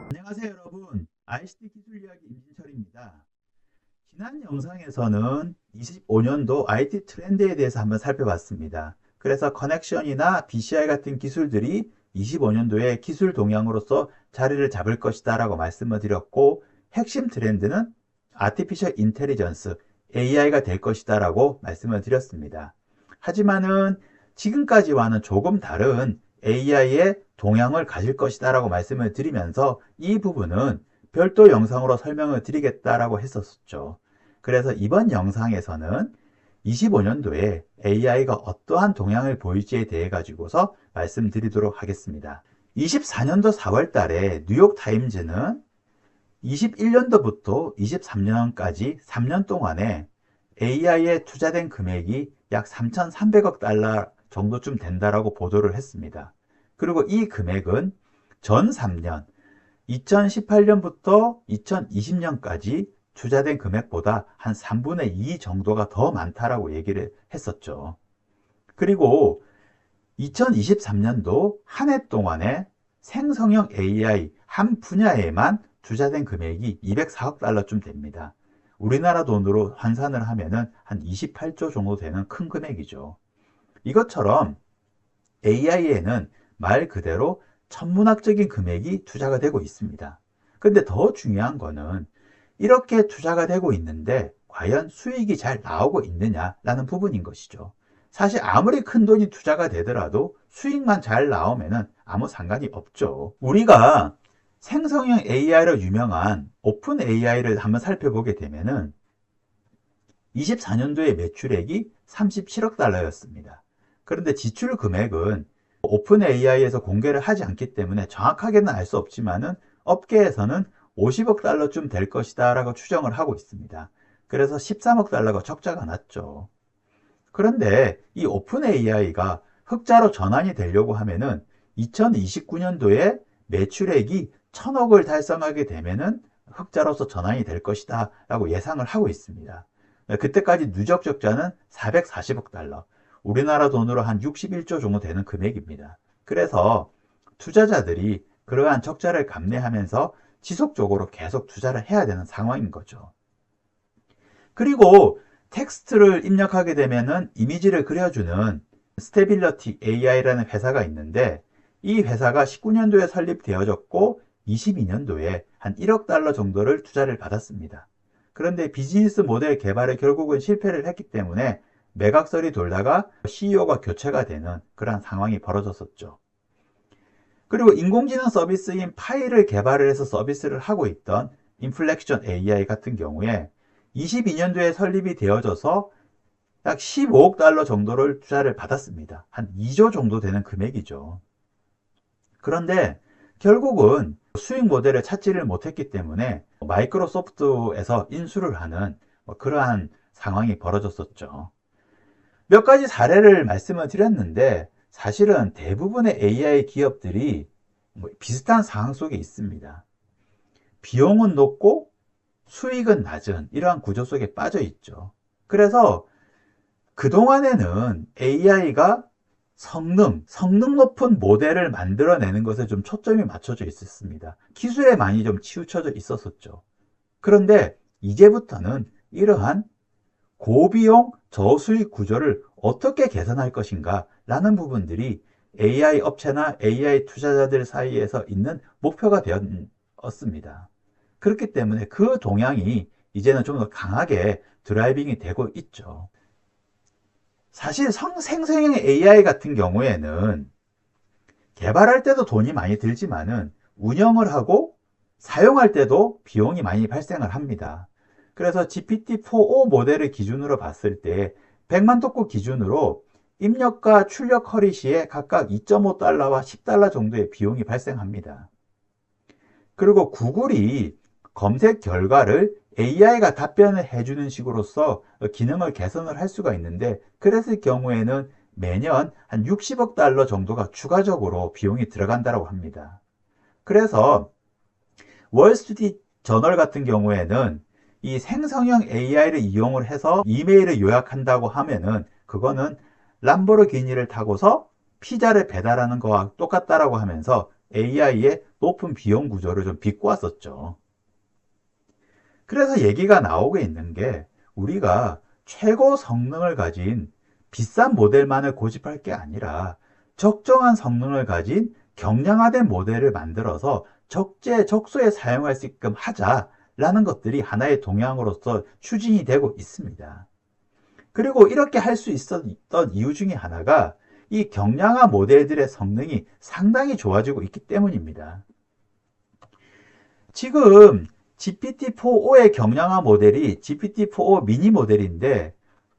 안녕하세요 여러분, ICT 기술 이야기 임진철입니다. 지난 영상에서는 25년도 IT 트렌드에 대해서 한번 살펴봤습니다. 그래서 커넥션이나 BCI 같은 기술들이 25년도에 기술 동향으로서 자리를 잡을 것이다 라고 말씀을 드렸고, 핵심 트렌드는 아티피셜 인텔리전스, AI가 될 것이다 라고 말씀을 드렸습니다. 하지만은 지금까지와는 조금 다른 AI의 동향을 가질 것이다 라고 말씀을 드리면서 이 부분은 별도 영상으로 설명을 드리겠다라고 했었죠. 그래서 이번 영상에서는 25년도에 AI가 어떠한 동향을 보일지에 대해 가지고서 말씀드리도록 하겠습니다. 24년도 4월 달에 뉴욕타임즈는 21년도부터 23년까지 3년 동안에 AI에 투자된 금액이 약 3,300억 달러 정도쯤 된다라고 보도를 했습니다. 그리고 이 금액은 전 3년, 2018년부터 2020년까지 투자된 금액보다 한 3분의 2 정도가 더 많다라고 얘기를 했었죠. 그리고 2023년도 한 해 동안에 생성형 AI 한 분야에만 투자된 금액이 204억 달러쯤 됩니다. 우리나라 돈으로 환산을 하면은 한 28조 정도 되는 큰 금액이죠. 이것처럼 AI에는 말 그대로 천문학적인 금액이 투자가 되고 있습니다. 근데 더 중요한 거는 이렇게 투자가 되고 있는데 과연 수익이 잘 나오고 있느냐라는 부분인 것이죠. 사실 아무리 큰 돈이 투자가 되더라도 수익만 잘 나오면은 아무 상관이 없죠. 우리가 생성형 AI로 유명한 오픈 AI를 한번 살펴보게 되면은 24년도에 매출액이 37억 달러였습니다. 그런데 지출 금액은 오픈 AI에서 공개를 하지 않기 때문에 정확하게는 알 수 없지만은 업계에서는 50억 달러쯤 될 것이다 라고 추정을 하고 있습니다. 그래서 13억 달러가 적자가 났죠. 그런데 이 오픈 AI가 흑자로 전환이 되려고 하면은 2029년도에 매출액이 1000억을 달성하게 되면은 흑자로서 전환이 될 것이다 라고 예상을 하고 있습니다. 그때까지 누적 적자는 440억 달러, 우리나라 돈으로 한 61조 정도 되는 금액입니다. 그래서 투자자들이 그러한 적자를 감내하면서 지속적으로 계속 투자를 해야 되는 상황인 거죠. 그리고 텍스트를 입력하게 되면은 이미지를 그려주는 스테빌러티 AI라는 회사가 있는데, 이 회사가 19년도에 설립되어졌고 22년도에 한 1억 달러 정도를 투자를 받았습니다. 그런데 비즈니스 모델 개발에 결국은 실패를 했기 때문에 매각설이 돌다가 CEO가 교체가 되는 그런 상황이 벌어졌었죠. 그리고 인공지능 서비스인 파이를 개발을 해서 서비스를 하고 있던 인플렉션 AI 같은 경우에 22년도에 설립이 되어져서 약 15억 달러 정도를 투자를 받았습니다. 한 2조 정도 되는 금액이죠. 그런데 결국은 수익 모델을 찾지를 못했기 때문에 마이크로소프트에서 인수를 하는 그러한 상황이 벌어졌었죠. 몇 가지 사례를 말씀을 드렸는데 사실은 대부분의 AI 기업들이 비슷한 상황 속에 있습니다. 비용은 높고 수익은 낮은 이러한 구조 속에 빠져 있죠. 그래서 그동안에는 AI가 성능 높은 모델을 만들어내는 것에 좀 초점이 맞춰져 있었습니다. 기술에 많이 좀 치우쳐져 있었었죠. 그런데 이제부터는 이러한 고비용 저수익 구조를 어떻게 개선할 것인가 라는 부분들이 AI 업체나 AI 투자자들 사이에서 있는 목표가 되었습니다. 그렇기 때문에 그 동향이 이제는 좀 더 강하게 드라이빙이 되고 있죠. 사실 생성형 AI 같은 경우에는 개발할 때도 돈이 많이 들지만은 운영을 하고 사용할 때도 비용이 많이 발생을 합니다. 그래서 GPT-4o 모델을 기준으로 봤을 때 100만 토크 기준으로 입력과 출력 허리 시에 각각 2.5달러와 10달러 정도의 비용이 발생합니다. 그리고 구글이 검색 결과를 AI가 답변을 해주는 식으로서 기능을 개선을 할 수가 있는데, 그랬을 경우에는 매년 한 60억 달러 정도가 추가적으로 비용이 들어간다고 합니다. 그래서 월스트리트 저널 같은 경우에는 이 생성형 AI를 이용을 해서 이메일을 요약한다고 하면은 그거는 람보르기니를 타고서 피자를 배달하는 거와 똑같다라고 하면서 AI의 높은 비용 구조를 좀 비꼬았었죠. 그래서 얘기가 나오고 있는 게 우리가 최고 성능을 가진 비싼 모델만을 고집할 게 아니라 적정한 성능을 가진 경량화된 모델을 만들어서 적재적소에 사용할 수 있게끔 하자라는 것들이 하나의 동향으로서 추진이 되고 있습니다. 그리고 이렇게 할 수 있었던 이유 중에 하나가 이 경량화 모델들의 성능이 상당히 좋아지고 있기 때문입니다. 지금 GPT-4o의 경량화 모델이 GPT-4o 미니 모델인데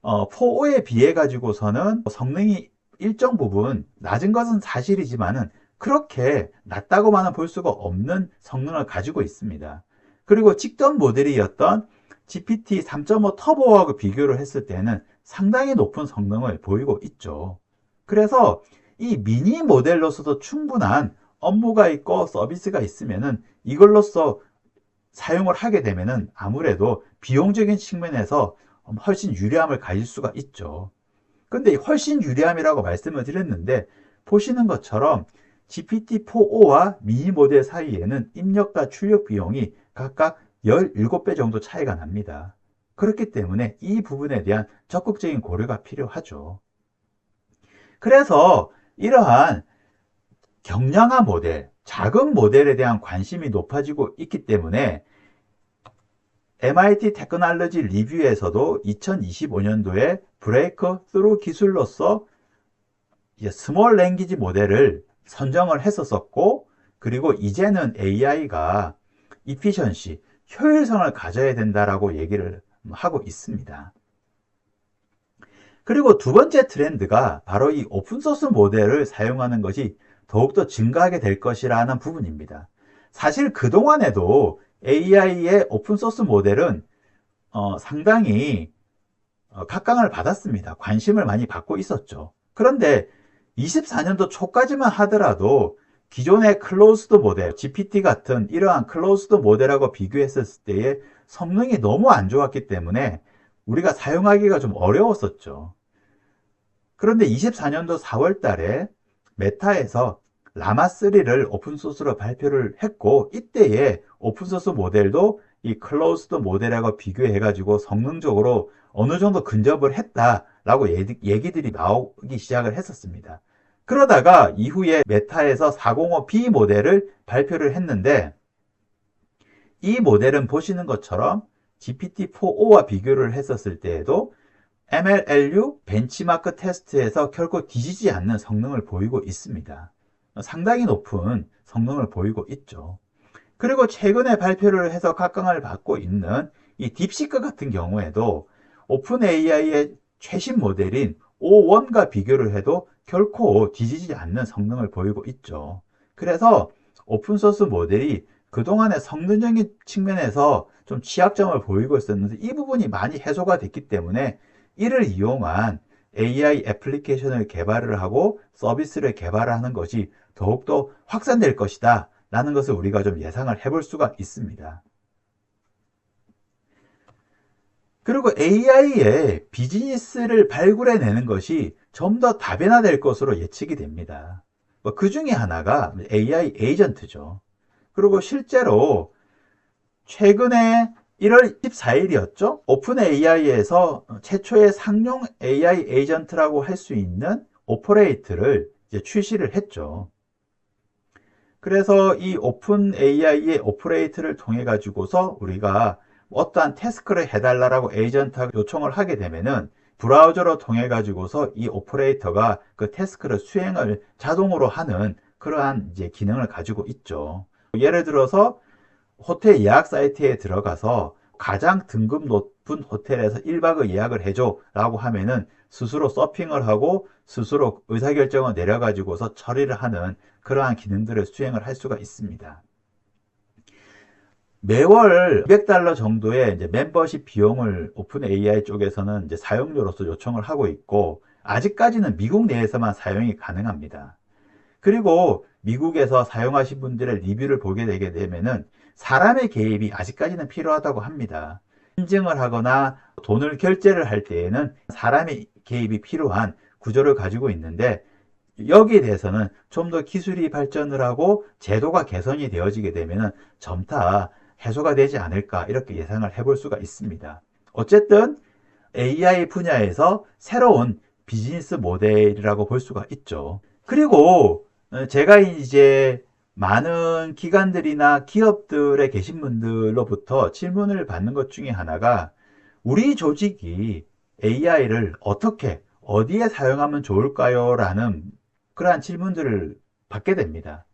4o에 비해 가지고서는 성능이 일정 부분 낮은 것은 사실이지만은 그렇게 낮다고만은 볼 수가 없는 성능을 가지고 있습니다. 그리고 직전 모델이었던 GPT 3.5 터보하고 비교를 했을 때는 상당히 높은 성능을 보이고 있죠. 그래서 이 미니 모델로서도 충분한 업무가 있고 서비스가 있으면은 이걸로써 사용을 하게 되면은 아무래도 비용적인 측면에서 훨씬 유리함을 가질 수가 있죠. 근데 훨씬 유리함이라고 말씀을 드렸는데 보시는 것처럼 GPT-4o와 미니 모델 사이에는 입력과 출력 비용이 각각 17배 정도 차이가 납니다. 그렇기 때문에 이 부분에 대한 적극적인 고려가 필요하죠. 그래서 이러한 경량화 모델, 작은 모델에 대한 관심이 높아지고 있기 때문에 MIT 테크놀로지 리뷰에서도 2025년도에 브레이크 스루 기술로서 스몰 랭귀지 모델을 선정을 했었고, 그리고 이제는 AI가 이피션시, 효율성을 가져야 된다라고 얘기를 하고 있습니다. 그리고 두 번째 트렌드가 바로 이 오픈소스 모델을 사용하는 것이 더욱더 증가하게 될 것이라는 부분입니다. 사실 그동안에도 AI의 오픈소스 모델은 상당히 각광을 받았습니다. 관심을 많이 받고 있었죠. 그런데 24년도 초까지만 하더라도 기존의 클로즈드 모델, GPT 같은 이러한 클로즈드 모델하고 비교했을 때의 성능이 너무 안 좋았기 때문에 우리가 사용하기가 좀 어려웠었죠. 그런데 24년도 4월 달에 메타에서 라마3를 오픈소스로 발표를 했고, 이때에 오픈소스 모델도 이 클로즈드 모델하고 비교해가지고 성능적으로 어느 정도 근접을 했다라고 얘기들이 나오기 시작을 했었습니다. 그러다가 이후에 메타에서 405B 모델을 발표를 했는데, 이 모델은 보시는 것처럼 GPT-4o와 비교를 했었을 때에도 MLLU 벤치마크 테스트에서 결코 뒤지지 않는 성능을 보이고 있습니다. 상당히 높은 성능을 보이고 있죠. 그리고 최근에 발표를 해서 각광을 받고 있는 이 딥시크 같은 경우에도 오픈 AI의 최신 모델인 O1과 비교를 해도 결코 뒤지지 않는 성능을 보이고 있죠. 그래서 오픈소스 모델이 그동안의 성능적인 측면에서 좀 취약점을 보이고 있었는데 이 부분이 많이 해소가 됐기 때문에 이를 이용한 AI 애플리케이션을 개발을 하고 서비스를 개발하는 것이 더욱더 확산될 것이다 라는 것을 우리가 좀 예상을 해볼 수가 있습니다. 그리고 AI의 비즈니스를 발굴해내는 것이 좀 더 다변화될 것으로 예측이 됩니다. 그 중에 하나가 AI 에이전트죠. 그리고 실제로 최근에 1월 14일이었죠. 오픈 AI에서 최초의 상용 AI 에이전트라고 할 수 있는 오퍼레이트를 이제 출시를 했죠. 그래서 이 오픈 AI의 오퍼레이트를 통해 가지고서 우리가 어떠한 태스크를 해달라고 에이전트하고 요청을 하게 되면은 브라우저로 통해 가지고서 이 오퍼레이터가 그 태스크를 수행을 자동으로 하는 그러한 이제 기능을 가지고 있죠. 예를 들어서 호텔 예약 사이트에 들어가서 가장 등급 높은 호텔에서 1박을 예약을 해줘 라고 하면은 스스로 서핑을 하고 스스로 의사결정을 내려가지고서 처리를 하는 그러한 기능들을 수행을 할 수가 있습니다. 매월 $200 정도의 이제 멤버십 비용을 오픈 AI 쪽에서는 이제 사용료로서 요청을 하고 있고, 아직까지는 미국 내에서만 사용이 가능합니다. 그리고 미국에서 사용하신 분들의 리뷰를 보게 되게 되면은 사람의 개입이 아직까지는 필요하다고 합니다. 인증을 하거나 돈을 결제를 할 때에는 사람의 개입이 필요한 구조를 가지고 있는데 여기에 대해서는 좀 더 기술이 발전을 하고 제도가 개선이 되어지게 되면은 점차 해소가 되지 않을까 이렇게 예상을 해볼 수가 있습니다. 어쨌든 AI 분야에서 새로운 비즈니스 모델이라고 볼 수가 있죠. 그리고 제가 이제 많은 기관들이나 기업들에 계신 분들로부터 질문을 받는 것 중에 하나가 우리 조직이 AI를 어떻게 어디에 사용하면 좋을까요? 라는 그러한 질문들을 받게 됩니다.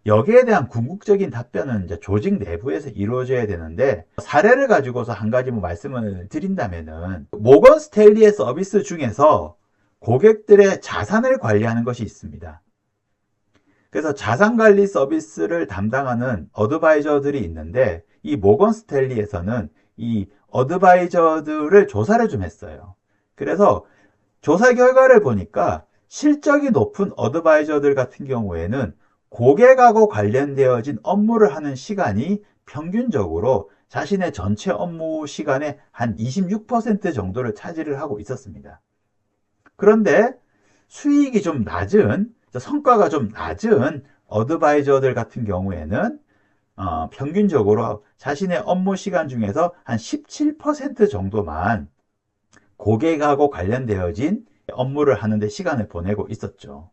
여기에 대한 궁극적인 답변은 이제 조직 내부에서 이루어져야 되는데, 사례를 가지고서 한 가지 말씀을 드린다면은 모건 스탠리의 서비스 중에서 고객들의 자산을 관리하는 것이 있습니다. 그래서 자산관리 서비스를 담당하는 어드바이저들이 있는데, 이 모건 스탠리에서는 이 어드바이저들을 조사를 좀 했어요. 그래서 조사 결과를 보니까 실적이 높은 어드바이저들 같은 경우에는 고객하고 관련되어진 업무를 하는 시간이 평균적으로 자신의 전체 업무 시간의 한 26% 정도를 차지를 하고 있었습니다. 그런데 수익이 좀 낮은, 성과가 좀 낮은 어드바이저들 같은 경우에는 평균적으로 자신의 업무 시간 중에서 한 17% 정도만 고객하고 관련되어진 업무를 하는데 시간을 보내고 있었죠.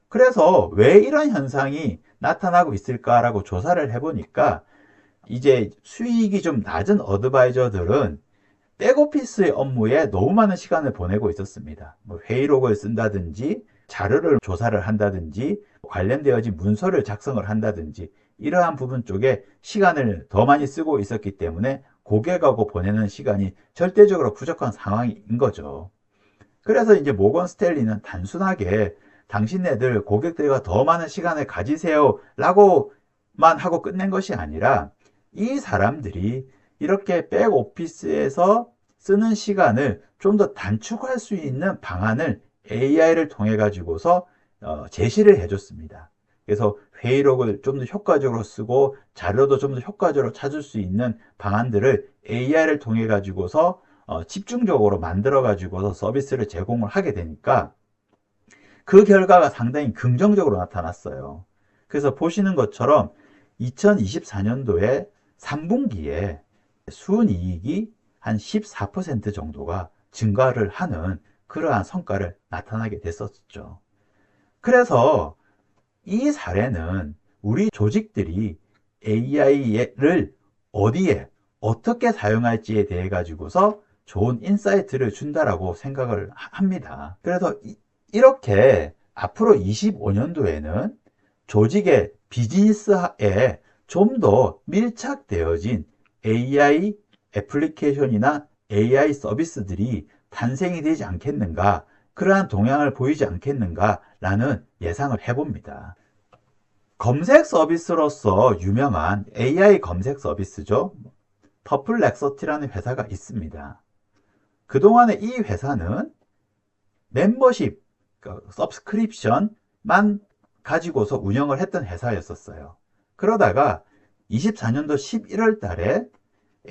그래서 왜 이런 현상이 나타나고 있을까라고 조사를 해보니까 이제 수익이 좀 낮은 어드바이저들은 백오피스의 업무에 너무 많은 시간을 보내고 있었습니다. 회의록을 쓴다든지 자료를 조사를 한다든지 관련되어진 문서를 작성을 한다든지 이러한 부분 쪽에 시간을 더 많이 쓰고 있었기 때문에 고객하고 보내는 시간이 절대적으로 부족한 상황인 거죠. 그래서 이제 모건 스탠리는 단순하게 당신네들 고객들과 더 많은 시간을 가지세요 라고만 하고 끝낸 것이 아니라 이 사람들이 이렇게 백오피스에서 쓰는 시간을 좀 더 단축할 수 있는 방안을 AI를 통해 가지고서 제시를 해줬습니다. 그래서 회의록을 좀 더 효과적으로 쓰고 자료도 좀 더 효과적으로 찾을 수 있는 방안들을 AI를 통해 가지고서 집중적으로 만들어 가지고서 서비스를 제공을 하게 되니까 그 결과가 상당히 긍정적으로 나타났어요. 그래서 보시는 것처럼 2024년도에 3분기에 순이익이 한 14% 정도가 증가를 하는 그러한 성과를 나타나게 됐었죠. 그래서 이 사례는 우리 조직들이 AI를 어디에 어떻게 사용할지에 대해 가지고서 좋은 인사이트를 준다라고 생각을 합니다. 그래서 이렇게 앞으로 25년도에는 조직의 비즈니스에 좀 더 밀착되어진 AI 애플리케이션이나 AI 서비스들이 탄생이 되지 않겠는가, 그러한 동향을 보이지 않겠는가라는 예상을 해봅니다. 검색 서비스로서 유명한 AI 검색 서비스죠. 퍼플렉서티라는 회사가 있습니다. 그동안에 이 회사는 멤버십, 서브스크립션만 가지고서 운영을 했던 회사였었어요. 그러다가 24년도 11월 달에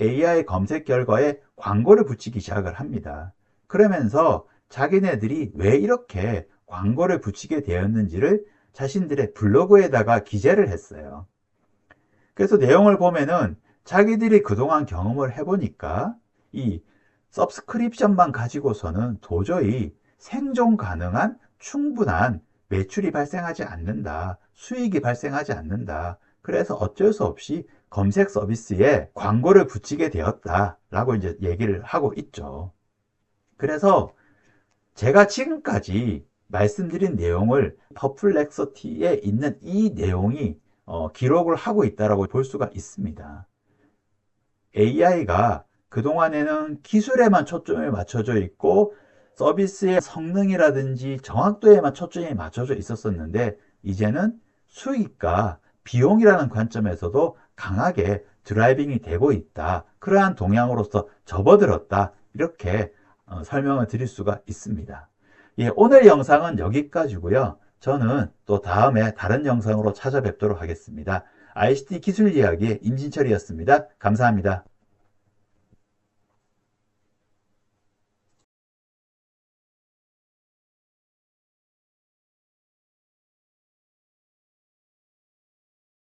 AI 검색 결과에 광고를 붙이기 시작을 합니다. 그러면서 자기네들이 왜 이렇게 광고를 붙이게 되었는지를 자신들의 블로그에다가 기재를 했어요. 그래서 내용을 보면은 자기들이 그동안 경험을 해보니까 이 서브스크립션만 가지고서는 도저히 생존 가능한 충분한 매출이 발생하지 않는다. 수익이 발생하지 않는다. 그래서 어쩔 수 없이 검색 서비스에 광고를 붙이게 되었다라고 이제 얘기를 하고 있죠. 그래서 제가 지금까지 말씀드린 내용을 퍼플렉서티에 있는 이 내용이 기록을 하고 있다라고 볼 수가 있습니다. AI가 그동안에는 기술에만 초점이 맞춰져 있고 서비스의 성능이라든지 정확도에만 초점이 맞춰져 있었었는데 이제는 수익과 비용이라는 관점에서도 강하게 드라이빙이 되고 있다. 그러한 동향으로서 접어들었다. 이렇게 설명을 드릴 수가 있습니다. 예, 오늘 영상은 여기까지고요. 저는 또 다음에 다른 영상으로 찾아뵙도록 하겠습니다. ICT 기술 이야기의 임진철이었습니다. 감사합니다.